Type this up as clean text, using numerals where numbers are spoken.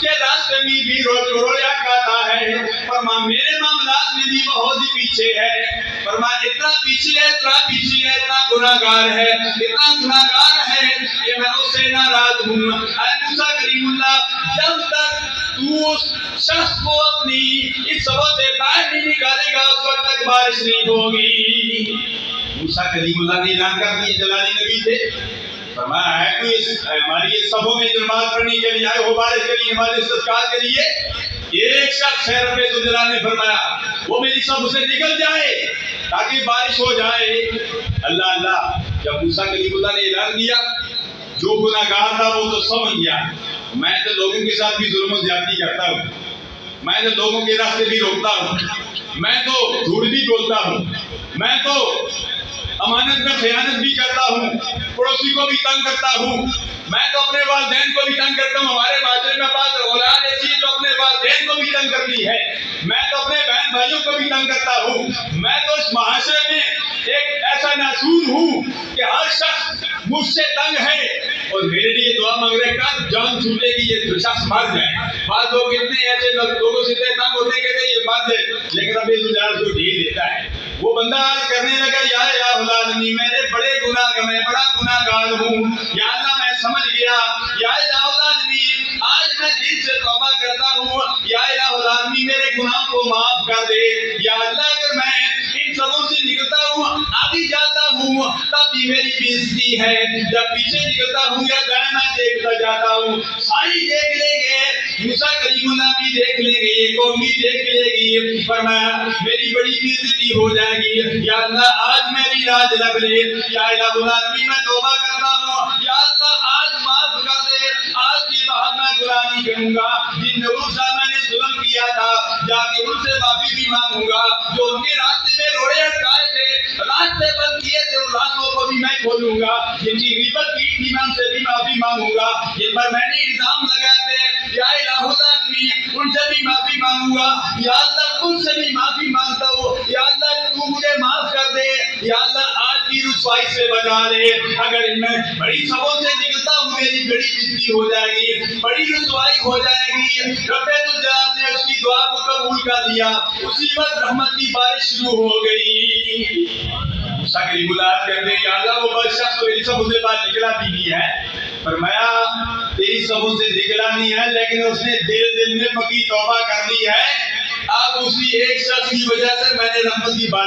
کے راستے میں بھی رویا کھاتا ہے. فرمایا میرے معاملات میں بھی بہت ہی پیچھے ہے. فرمایا اتنا پیچھے ہے, اتنا گناہگار ہے کہ میں اس سے ناراض ہوں. اے موسیٰ کلیم اللہ, جب تک تو اس شخص کو اپنی اس سبب سے باہر نہیں نکالے گا اس وقت تک بارش نہیں ہوگی. موسیٰ کلیم اللہ نے اعلان کر دیا, جلالی نبی تھے. فرمایا ہے کوئی ہماری اس سبوں میں نماز پڑھنے کے لیے آئے ہو, بارش کے لیے, ہمارے استسقاء کے لیے. ایک شخص ہے رب ذوالجلال نے فرمایا وہ میری سب سے نکل جائے تاکہ بارش ہو جائے. اللہ, جب موسیٰ کلیم اللہ نے اعلان کیا, جو گناہگار تھا وہ تو سمجھ گیا میں تو لوگوں کے ساتھ بھی ظلم و زیادتی کرتا ہوں, میں تو لوگوں کے راستے بھی روکتا ہوں, میں تو جھوٹ بھی بولتا ہوں, میں تو امانت میں خیانت بھی کرتا ہوں, پڑوسی کو بھی تنگ کرتا ہوں, میں تو اپنے والدین کو بھی تنگ کرتا ہوں. ہمارے معاشرے میں بعض اولاد ایسی ہے جو اپنے والدین کو بھی تنگ کرتی ہے. میں تو اپنے بہن بھائیوں کو بھی تنگ کرتا ہوں. میں تو اس معاشرے میں ایک ایسا ناسور ہوں کہ ہر شخص مجھ سے تنگ ہے اور میرے لیے دعا مانگ رہے کب جان چھوٹے گی یہ شخص مر جائے. بعض لوگ اتنے ایسے لوگوں سے تنگ ہوتے کہتے یہ مر جائے, لیکن ابھی ذوالجلال کو ڈھیل دیتا ہے. وہ بندہ کرنے لگا یا الہ العالمین میرے بڑے گناہ میں بڑا گناہگار ہوں, یا اللہ میں سمجھ گیا, یا الہ العالمین آج میں دل سے توبہ کرتا ہوں, یا الہ العالمین میرے گناہ کو معاف کر دے. یا اللہ اگر میں ان سبوں سے نکلتا ہوں آگے جاتا ہوں تب بھی میری بےعزتی ہے, جب پیچھے نکلتا ہوں یا دائیں دیکھتا جاتا ہوں ساری دیکھ لیں گے, موسیٰ کلیم اللہ بھی دیکھ لیں گے, یہ قوم بھی دیکھ لے گی. فرمایا میری بڑی بےعزتی ہو جائے گی. یا اللہ آج میری لاج رکھ لے. یا الہ العالمین میں توبہ کرتا ہوں, یا اللہ آج معاف کر دے, آج کے بعد میں گناہ نہیں کروں گا. جن لوگوں سے میں نے ظلم کیا تھا جا کے ان سے معافی بھی مانگوں گا, جو ان کے راستے میں روڑے اٹکائے تھے, راستے بند کیے تھے, ان راستوں کو بھی میں کھولوں گا. جن کی غیبت کی تھی میں ان سے بھی معافی مانگوں گا. جن پر میں نے الزام لگائے تھے یا الہ العالمین ان سے بھی معافی مانگوں گا. یا اللہ ان سے بھی معافی مانگتا ہوں, یا اللہ تو مجھے معاف کر دے. یا اللہ آج کی رسوائی سے بچا لے. اگر ان میں بڑی سبوں سے نکلتا ہوں میری بڑی بےعزتی ہو جائے گی, بڑی رسوائی ہو جائے گی. رب ذوالجلال نے اس کی دعا کو قبول کر لیا. اسی وقت رحمت کی بارش شروع ہو گئی. موسیٰ کلیم اللہ کہتے ہیں یا اللہ وہ شخص تو میری سبوں سے باہر نکلا بھی نہیں ہے. فرمایا تیری سبوں سے نکلا نہیں ہے لیکن اس نے دل میں پکی توبہ کر لی ہے. اب اسی ایک شخص کی وجہ سے میں نے رحمت کی بارش